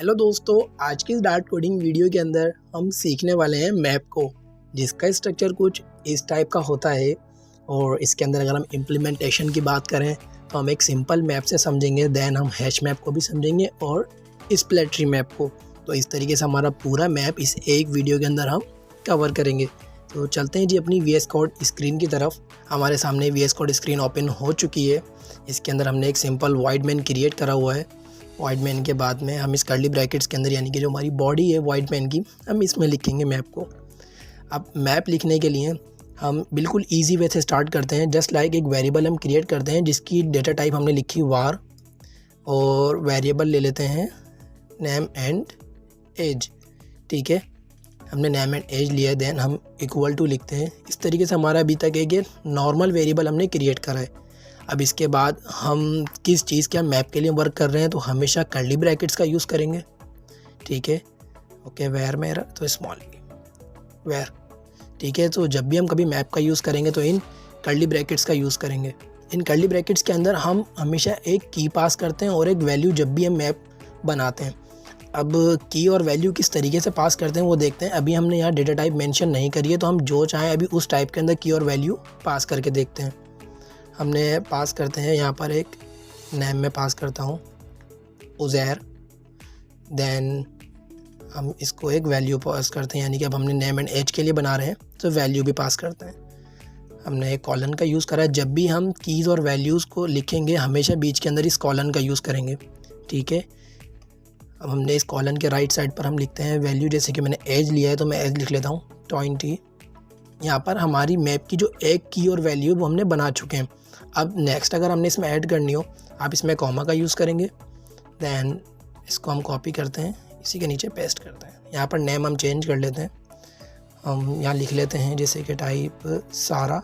Hello दोस्तों, आज की इस डार्ट कोडिंग वीडियो के अंदर हम सीखने वाले हैं मैप को, जिसका स्ट्रक्चर कुछ इस टाइप का होता है। और इसके अंदर अगर हम इम्प्लीमेंटेशन की बात करें तो हम एक सिंपल मैप से समझेंगे, देन हम हैश मैप को भी समझेंगे और स्प्लेटरी मैप को। तो इस तरीके से हमारा पूरा मैप इस एक वीडियो के अंदर हम कवर करेंगे। तो चलते हैं जी अपनी VS कोड स्क्रीन की तरफ। हमारे सामने VS कोड स्क्रीन ओपन हो चुकी है। इसके अंदर हमने एक सिंपल वाइड मैन क्रिएट करा हुआ है। वाइड मैन के बाद में हम इस कर्ली ब्रैकेट्स के अंदर, यानी कि जो हमारी बॉडी है वाइड मैन की, हम इसमें लिखेंगे मैप को। अब मैप लिखने के लिए हम बिल्कुल इजी वे से स्टार्ट करते हैं। जस्ट लाइक एक वेरिएबल हम क्रिएट करते हैं जिसकी डेटा टाइप हमने लिखी वार, और वेरिएबल ले लेते हैं नेम एंड एज। ठीक है, हमने नेम एंड एज लिया, देन हम इक्वल टू लिखते हैं। इस तरीके से हमारा अभी तक एक नॉर्मल वेरिएबल हमने क्रिएट करा है। अब इसके बाद हम किस चीज़ के मैप के लिए वर्क कर रहे हैं तो हमेशा कर्ली ब्रैकेट्स का यूज़ करेंगे। ठीक है, ओके, वेयर मेरा तो स्मॉल वेयर। ठीक है, तो जब भी हम कभी मैप का यूज़ करेंगे तो इन कर्ली ब्रैकेट्स का यूज़ करेंगे। इन कर्ली ब्रैकेट्स के अंदर हम हमेशा एक की पास करते हैं और एक वैल्यू जब भी हम मैप बनाते हैं। अब की और वैल्यू किस तरीके से पास करते हैं वो देखते हैं। अभी हमने यहाँ डेटा टाइप मेंशन नहीं करी है, तो हम जो चाहें अभी उस टाइप के अंदर की और वैल्यू पास करके देखते हैं। हमने पास करते हैं यहाँ पर एक नेम में पास करता हूँ उज़ैर, देन हम इसको एक वैल्यू पास करते हैं, यानी कि अब हमने नेम एंड एज के लिए बना रहे हैं तो वैल्यू भी पास करते हैं। हमने एक कॉलन का यूज़ करा है। जब भी हम कीज़ और वैल्यूज़ को लिखेंगे हमेशा बीच के अंदर इस कॉलन का यूज़ करेंगे। ठीक है, अब हमने इस कॉलन के राइट साइड पर हम लिखते हैं वैल्यू। जैसे कि मैंने एज लिया है तो मैं एज लिख लेता हूँ 20। यहाँ पर हमारी मैप की जो एक की और वैल्यू वो हमने बना चुके हैं। अब नेक्स्ट अगर हमने इसमें ऐड करनी हो, आप इसमें कॉमा का यूज़ करेंगे, दैन इसको हम कॉपी करते हैं, इसी के नीचे पेस्ट करते हैं। यहाँ पर नेम हम चेंज कर लेते हैं। हम यहाँ लिख लेते हैं जैसे कि टाइप सारा,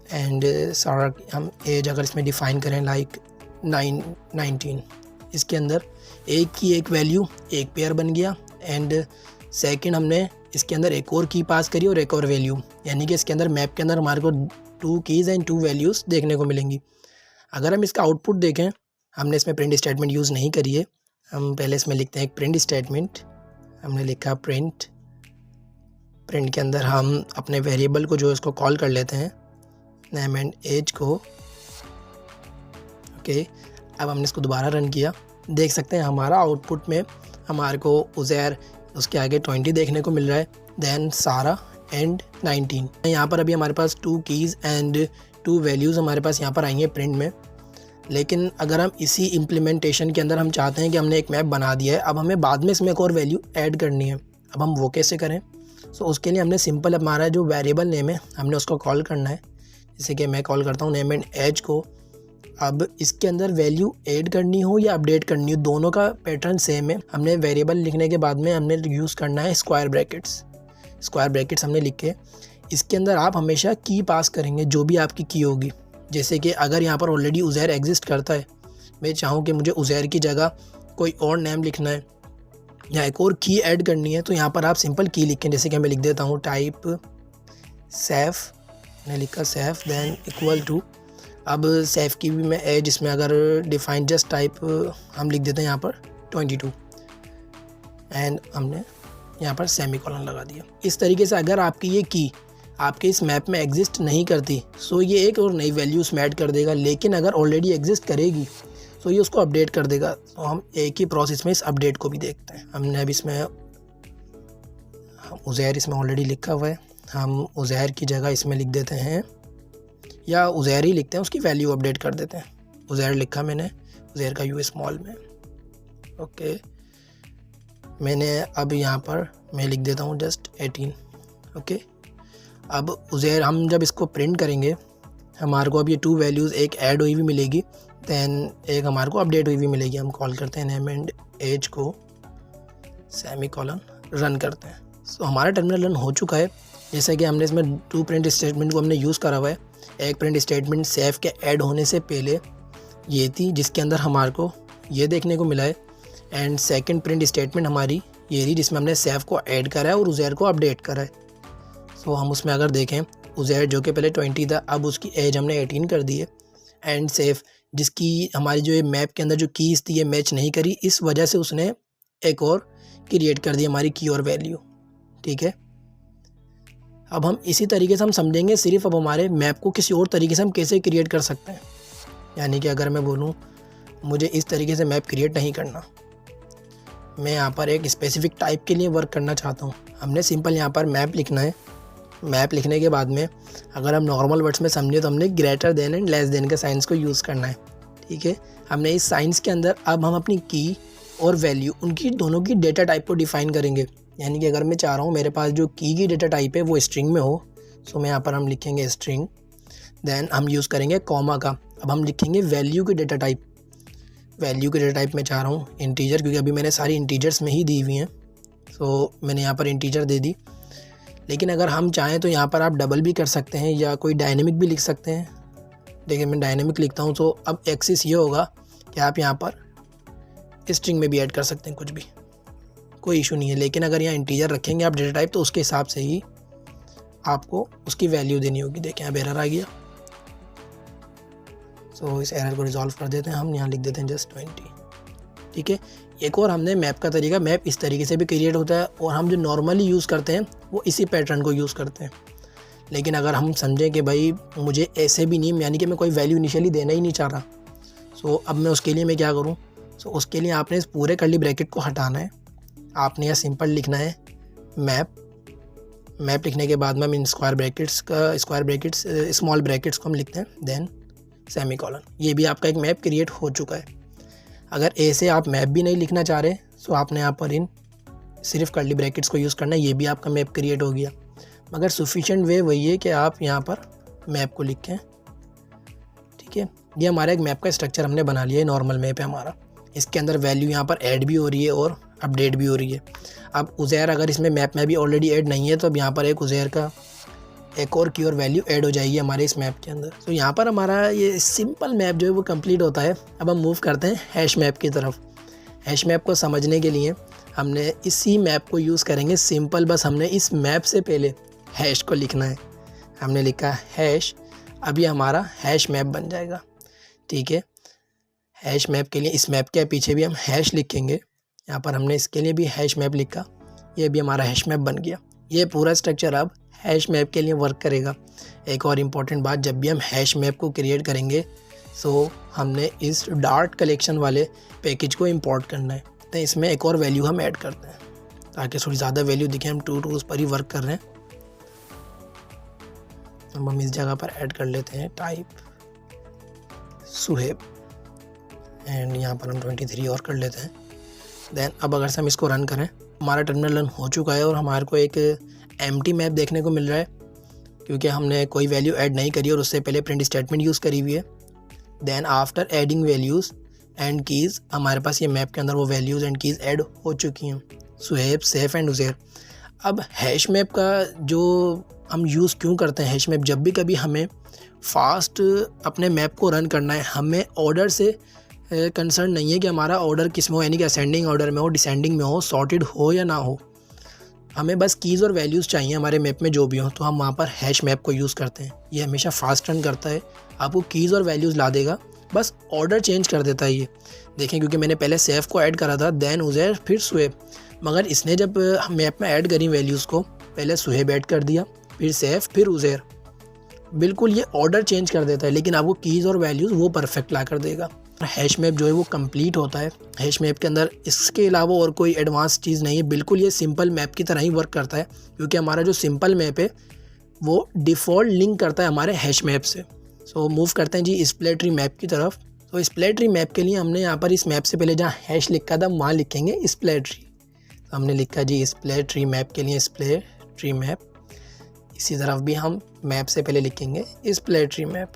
एंड सारा हम एज अगर इसमें डिफ़ाइन करें लाइक 19। इसके अंदर एक की एक वैल्यू एक पेयर बन गया, एंड सेकंड हमने इसके अंदर एक और की पास करी और एक और वैल्यू, यानी कि इसके अंदर मैप के अंदर हमारे को 2 कीज़ एंड 2 वैल्यूज़ देखने को मिलेंगी। अगर हम इसका आउटपुट देखें, हमने इसमें प्रिंट स्टेटमेंट यूज़ नहीं करी है। हम पहले इसमें लिखते हैं एक प्रिंट स्टेटमेंट। हमने लिखा प्रिंट के अंदर हम अपने वेरिएबल को जो है उसको कॉल कर लेते हैं, नेम एंड एज को। ओके, अब हमने इसको दोबारा रन किया, देख सकते हैं हमारा आउटपुट में हमारे को उज़ैर, उसके आगे 20 देखने को मिल रहा है, देन सारा एंड 19। यहाँ पर अभी हमारे पास 2 कीज़ एंड 2 वैल्यूज़ हमारे पास यहाँ पर आई हैं प्रिंट में। लेकिन अगर हम इसी इम्प्लीमेंटेशन के अंदर हम चाहते हैं कि हमने एक मैप बना दिया है, अब हमें बाद में इसमें एक और वैल्यू ऐड करनी है। अब हम वो कैसे करें? सो उसके लिए हमने सिंपल हमारा जो वेरिएबल नेम है हमने उसको कॉल करना है। जैसे कि मैं कॉल करता हूँ नेम एंड एज को। अब इसके अंदर वैल्यू ऐड करनी हो या अपडेट करनी हो, दोनों का पैटर्न सेम है। हमने वेरिएबल लिखने के बाद में हमने यूज़ करना है स्क्वायर ब्रैकेट्स हमने लिख के इसके अंदर आप हमेशा की पास करेंगे, जो भी आपकी की होगी। जैसे कि अगर यहाँ पर ऑलरेडी उज़ैर एग्जिस्ट करता है, मैं चाहूँ कि मुझे उज़ैर की जगह कोई और नेम लिखना है या एक और की ऐड करनी है, तो यहाँ पर आप सिंपल की लिखें। जैसे कि मैं लिख देता हूँ टाइप सैफ, मैंने लिखा सैफ, देन इक्वल टू। अब सैफ की भी मैं एज इसमें अगर डिफाइन जस्ट टाइप हम लिख देते हैं यहाँ पर 22, एंड हमने यहाँ पर सेमीकोलन लगा दिया। इस तरीके से अगर आपकी ये की आपके इस मैप में एग्जिस्ट नहीं करती सो ये एक और नई वैल्यू उसमें ऐड कर देगा, लेकिन अगर ऑलरेडी एग्जिस्ट करेगी तो ये उसको अपडेट कर देगा। तो हम एक ही प्रोसेस में इस अपडेट को भी देखते हैं। हमने अब इसमें उज़ैर इसमें ऑलरेडी लिखा हुआ है, हम उज़ैर की जगह इसमें लिख देते हैं, या उज़ैर ही लिखते हैं, उसकी वैल्यू अपडेट कर देते हैं। उज़ैर लिखा मैंने, उज़ैर का यू स्मॉल में। ओके, मैंने अब यहाँ पर मैं लिख देता हूँ जस्ट 18। ओके, अब उज़ैर हम जब इसको प्रिंट करेंगे हमारे को अब ये 2 वैल्यूज़, एक ऐड हुई भी मिलेगी, दैन एक हमारे को अपडेट हुई भी मिलेगी। हम कॉल करते हैं नेम एंड एज को, सेमीकोलन, रन करते हैं। सो हमारा टर्मिनल रन हो चुका है। जैसा कि हमने इसमें 2 प्रिंट स्टेटमेंट को हमने यूज़ करा हुआ है। एक प्रिंट स्टेटमेंट सेफ के ऐड होने से पहले ये थी, जिसके अंदर हमारे को ये देखने को मिला है, एंड सेकंड प्रिंट स्टेटमेंट हमारी ये रही जिसमें हमने सेफ को ऐड करा है और उज़ैर को अपडेट करा है। सो हम उसमें अगर देखें, उज़ैर जो कि पहले 20 था, अब उसकी एज हमने 18 कर दी है, एंड सेफ जिसकी हमारी जो ये मैप के अंदर जो कीज़ थी ये मैच नहीं करी, इस वजह से उसने एक और क्रिएट कर दी हमारी की और वैल्यू। ठीक है, अब हम इसी तरीके से हम समझेंगे सिर्फ अब हमारे मैप को किसी और तरीके से हम कैसे क्रिएट कर सकते हैं। यानी कि अगर मैं बोलूँ मुझे इस तरीके से मैप क्रिएट नहीं करना, मैं यहाँ पर एक स्पेसिफिक टाइप के लिए वर्क करना चाहता हूँ। हमने सिंपल यहाँ पर मैप लिखना है। मैप लिखने के बाद में अगर हम नॉर्मल वर्ड्स में समझे तो हमने greater than and less than के साइंस को यूज़ करना है। ठीक है, हमने इस साइंस के अंदर अब हम अपनी की और वैल्यू उनकी दोनों की डेटा टाइप को डिफ़ाइन करेंगे। यानी कि अगर मैं चाह रहा हूँ मेरे पास जो की डेटा टाइप है वो स्ट्रिंग में हो, सो मैं यहाँ पर हम लिखेंगे स्ट्रिंग, देन हम यूज़ करेंगे कॉमा का। अब हम लिखेंगे वैल्यू की डेटा टाइप। वैल्यू की डेटा टाइप में चाह रहा हूँ इंटीजर, क्योंकि अभी मैंने सारी इंटीजर्स में ही दी हुई हैं, सो मैंने यहाँ पर इंटीजर दे दी। लेकिन अगर हम चाहें तो यहाँ पर आप डबल भी कर सकते हैं या कोई डायनेमिक भी लिख सकते हैं। देखिए मैं डायनेमिक लिखता हूँ, तो अब एक्सिस ये होगा कि आप यहाँ पर स्ट्रिंग में भी ऐड कर सकते हैं, कुछ भी कोई इशू नहीं है। लेकिन अगर यहाँ इंटीजर रखेंगे आप डेटा टाइप, तो उसके हिसाब से ही आपको उसकी वैल्यू देनी होगी। देखें अब एरर आ गया, सो इस एरर को रिजॉल्व कर देते हैं। हम यहाँ लिख देते हैं जस्ट 20। ठीक है, एक और हमने मैप का तरीका, मैप इस तरीके से भी क्रिएट होता है और हम जो नॉर्मली यूज़ करते हैं वो इसी पैटर्न को यूज़ करते हैं। लेकिन अगर हम समझें कि भाई मुझे ऐसे भी नहीं, यानी कि मैं कोई वैल्यू इनिशियली देना ही नहीं चाह रहा, सो अब मैं उसके लिए मैं क्या करूँ, सो उसके लिए आपने इस पूरे कर्ली ब्रैकेट को हटाना है। आपने यहाँ सिंपल लिखना है मैप। मैप लिखने के बाद में हम in square brackets small brackets को हम लिखते हैं, देन सेमीकोलन। ये भी आपका एक मैप क्रिएट हो चुका है। अगर ऐसे आप मैप भी नहीं लिखना चाह रहे, सो आपने यहाँ पर इन सिर्फ कर्ली ब्रैकेट्स को यूज़ करना है, ये भी आपका मैप क्रिएट हो गया। मगर सफिशिएंट वे वही है कि आप यहाँ पर मैप को लिखें। ठीक है, ये हमारा एक मैप का स्ट्रक्चर हमने बना लिया है। नॉर्मल मैप है हमारा, इसके अंदर वैल्यू यहाँ पर ऐड भी हो रही है और अपडेट भी हो रही है। अब उज़ैर अगर इसमें मैप में भी ऑलरेडी ऐड नहीं है, तो अब यहाँ पर एक उज़ैर का एक और की और वैल्यू ऐड हो जाएगी हमारे इस मैप के अंदर। तो यहाँ पर हमारा ये सिंपल मैप जो है वो कंप्लीट होता है। अब हम मूव करते हैं हैश मैप की तरफ। हैश मैप को समझने के लिए हमने इसी मैप को यूज़ करेंगे। सिंपल बस हमने इस मैप से पहले हैश को लिखना है। हमने लिखा हैश, अभी हमारा हैश मैप बन जाएगा। ठीक है, हैश मैप के लिए इस मैप के पीछे भी हम हैश लिखेंगे। यहाँ पर हमने इसके लिए भी हैश मैप लिखा, ये भी हमारा हैश मैप बन गया। ये पूरा स्ट्रक्चर अब हैश मैप के लिए वर्क करेगा। एक और इम्पॉर्टेंट बात, जब भी हम हैश मैप को क्रिएट करेंगे, सो हमने इस डार्ट कलेक्शन वाले पैकेज को इंपोर्ट करना है। तो इसमें एक और वैल्यू हम ऐड करते हैं ताकि थोड़ी ज़्यादा वैल्यू दिखे। हम उस पर ही वर्क कर रहे हैं। अब हम इस जगह पर ऐड कर लेते हैं टाइप सुहेब, एंड यहाँ पर हम 23 और कर लेते हैं। देन अब अगर से हम इसको रन करें, हमारा टर्मिनल रन हो चुका है और हमारे को एक एम्प्टी मैप देखने को मिल रहा है, क्योंकि हमने कोई वैल्यू ऐड नहीं करी और उससे पहले प्रिंट स्टेटमेंट यूज़ करी हुई है। Then after adding values and keys, हमारे पास ये मैप के अंदर वो वैल्यूज़ एंड कीज़ ऐड हो चुकी हैं, सुहेब, सैफ एंड उज़ैर। अब हैश मैप का जो हम यूज़ क्यों करते हैं, हैश मैप जब भी कभी हमें फास्ट अपने मैप को रन करना है, हमें ऑर्डर से कंसर्न नहीं है कि हमारा ऑर्डर किस में हो, यानी कि असेंडिंग ऑर्डर में हो, डिसेंडिंग में हो, सॉर्टेड हो या ना हो। हमें बस कीज़ और वैल्यूज़ चाहिए हमारे मैप में जो भी हो, तो हम वहाँ पर हैश मैप को यूज़ करते हैं। ये हमेशा फास्ट रन करता है, आपको कीज़ और वैल्यूज़ ला देगा, बस ऑर्डर चेंज कर देता है ये। देखें, क्योंकि मैंने पहले सैफ को ऐड करा था, देन उज़ैर, फिर सुहेब, मगर इसने जब मैप में ऐड करी वैल्यूज़ को, पहले सुहेब ऐड कर दिया, फिर सैफ, फिर उज़ैर। बिल्कुल ये ऑर्डर चेंज कर देता है, लेकिन आपको कीज़ और वैल्यूज़ वो परफेक्ट ला कर देगा। हैश मैप जो है वो कंप्लीट होता है। हैश मैप के अंदर इसके अलावा और कोई एडवांस चीज़ नहीं है, बिल्कुल ये सिंपल मैप की तरह ही वर्क करता है, क्योंकि हमारा जो सिंपल मैप है वो डिफ़ॉल्ट लिंक करता है हमारे हैश मैप से। सो मूव करते हैं जी स्प्लिट ट्री मैप की तरफ। तो स्प्लिट ट्री मैप के लिए हमने यहाँ पर इस मैप से पहले जहाँ हैश लिखा था वहाँ लिखेंगे स्प्लिट ट्री। तो हमने लिखा जी स्प्लिट ट्री मैप के लिए स्प्लिट ट्री मैप। इसी तरफ भी हम मैप से पहले लिखेंगे स्प्लिट ट्री मैप।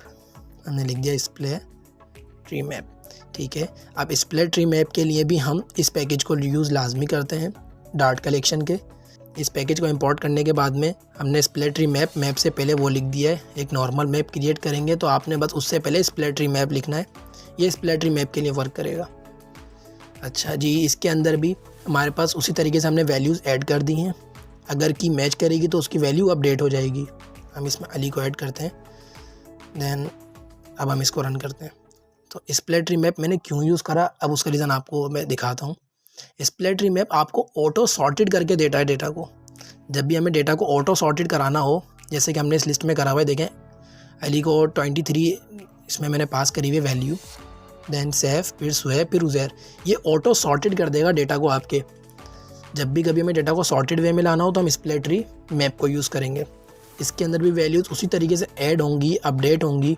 हमने लिख दिया स्प्लिट ट्री मैप। ठीक है, अब स्प्लिट ट्री मैप के लिए भी हम इस पैकेज को यूज़ लाजमी करते हैं, डार्ट कलेक्शन के। इस पैकेज को इंपोर्ट करने के बाद में हमने स्प्लिट ट्री मैप से पहले वो लिख दिया है। एक नॉर्मल मैप क्रिएट करेंगे तो आपने बस उससे पहले स्प्लिट ट्री मैप लिखना है, ये स्प्लिट ट्री मैप के लिए वर्क करेगा। अच्छा जी, इसके अंदर भी हमारे पास उसी तरीके से हमने वैल्यूज़ ऐड कर दी हैं। अगर की मैच करेगी तो उसकी वैल्यू अपडेट हो जाएगी। हम इसमें अली को ऐड करते हैं, देन अब हम इसको रन करते हैं। तो स्प्लिट ट्री मैप मैंने क्यों यूज़ करा, अब उसका रीज़न आपको मैं दिखाता हूँ। स्प्लिट ट्री मैप आपको ऑटो सॉर्टेड करके देता है डेटा को। जब भी हमें डेटा को ऑटो सॉर्टेड कराना हो, जैसे कि हमने इस लिस्ट में करा हुआ है, देखें अली को 23 इसमें मैंने पास करी हुई वैल्यू, देन सैफ, फिर सुहैब, फिर उज़ैर, ये ऑटो सॉर्टेड कर देगा डेटा को आपके। जब भी कभी हमें डेटा को सॉर्टेड वे में लाना हो तो हम स्प्लिट ट्री मैप को यूज़ करेंगे। इसके अंदर भी वैल्यूज़ उसी तरीके से ऐड होंगी, अपडेट होंगी।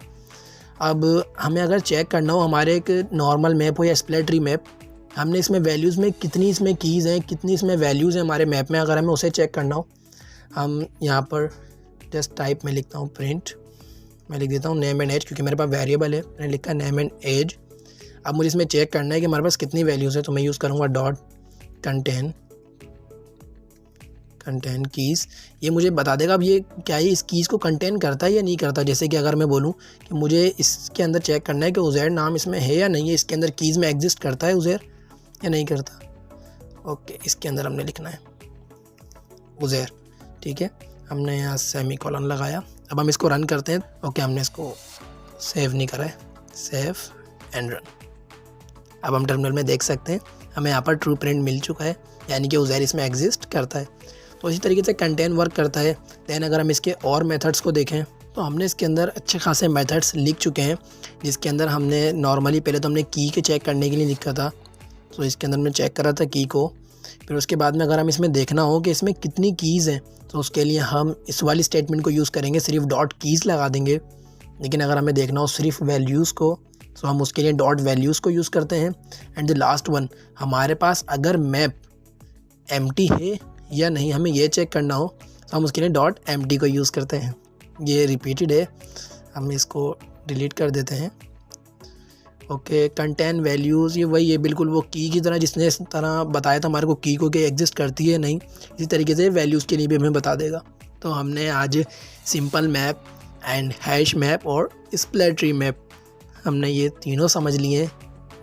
अब हमें अगर चेक करना हो हमारे एक नॉर्मल मैप हो या स्प्लिट ट्री मैप, हमने इसमें वैल्यूज़ में कितनी इसमें कीज़ हैं, कितनी इसमें वैल्यूज़ हैं हमारे मैप में, अगर हमें उसे चेक करना हो, हम यहाँ पर जस्ट टाइप में लिखता हूँ प्रिंट, मैं लिख देता हूँ नेम एंड एज, क्योंकि मेरे पास वेरिएबल है, मैंने लिखा नेम एंड एज। अब मुझे इसमें चेक करना है कि हमारे पास कितनी वैल्यूज़ है, तो मैं यूज़ करूँगा डॉट कंटेन कीज़। ये मुझे बता देगा अब ये क्या है, इस कीज़ को कंटेन करता है या नहीं करता। जैसे कि अगर मैं बोलूँ कि मुझे इसके अंदर चेक करना है कि उज़ैर नाम इसमें है या नहीं है, इसके अंदर कीज़ में एग्जिस्ट करता है उज़ैर या नहीं करता। ओके, इसके अंदर हमने लिखना है उज़ैर, ठीक है, हमने यहाँ सेमीकोलन लगाया। अब हम इसको रन करते हैं। ओके, हमने इसको सेव नहीं करा है, सेव एंड रन। अब हम टर्मिनल में देख सकते हैं हमें यहाँ पर ट्रू प्रिंट मिल चुका है, यानी कि उज़ैर इसमें एग्जिस्ट करता है। तो इसी तरीके से कंटेन वर्क करता है। दैन अगर हम इसके और मेथड्स को देखें तो हमने इसके अंदर अच्छे खासे मेथड्स लिख चुके हैं, जिसके अंदर हमने नॉर्मली पहले तो हमने की के चेक करने के लिए लिखा था, तो इसके अंदर मैं चेक कर रहा था की को। फिर उसके बाद में अगर हम इसमें देखना हो कि इसमें कितनी कीज़ हैं, तो उसके लिए हम इस वाली स्टेटमेंट को यूज़ करेंगे, सिर्फ डॉट कीज़ लगा देंगे। लेकिन अगर हमें देखना हो सिर्फ वैल्यूज़ को, तो हम उसके लिए डॉट वैल्यूज़ को यूज़ करते हैं। एंड द लास्ट वन, हमारे पास अगर मैप एम्प्टी है या नहीं, हमें ये चेक करना हो, तो हम उसके लिए डॉट एम्प्टी को यूज़ करते हैं। ये रिपीटेड है, हम इसको डिलीट कर देते हैं। ओके, कंटेन वैल्यूज़, ये वही है बिल्कुल वो की की तरह, जिसने इस तरह बताया था हमारे को की को कि एग्जिस्ट करती है नहीं, इसी तरीके से वैल्यूज़ के लिए भी हमें बता देगा। तो हमने आज simple map and hash map और स्प्लिट ट्री मैप, हमने ये तीनों समझ लिए।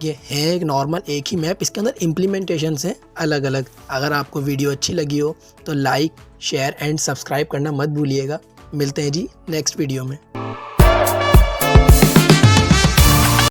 ये है एक नॉर्मल एक ही मैप, इसके अंदर इम्प्लीमेंटेशंस हैं अलग अलग। अगर आपको वीडियो अच्छी लगी हो तो लाइक, शेयर एंड सब्सक्राइब करना मत भूलिएगा। मिलते हैं जी नेक्स्ट वीडियो में।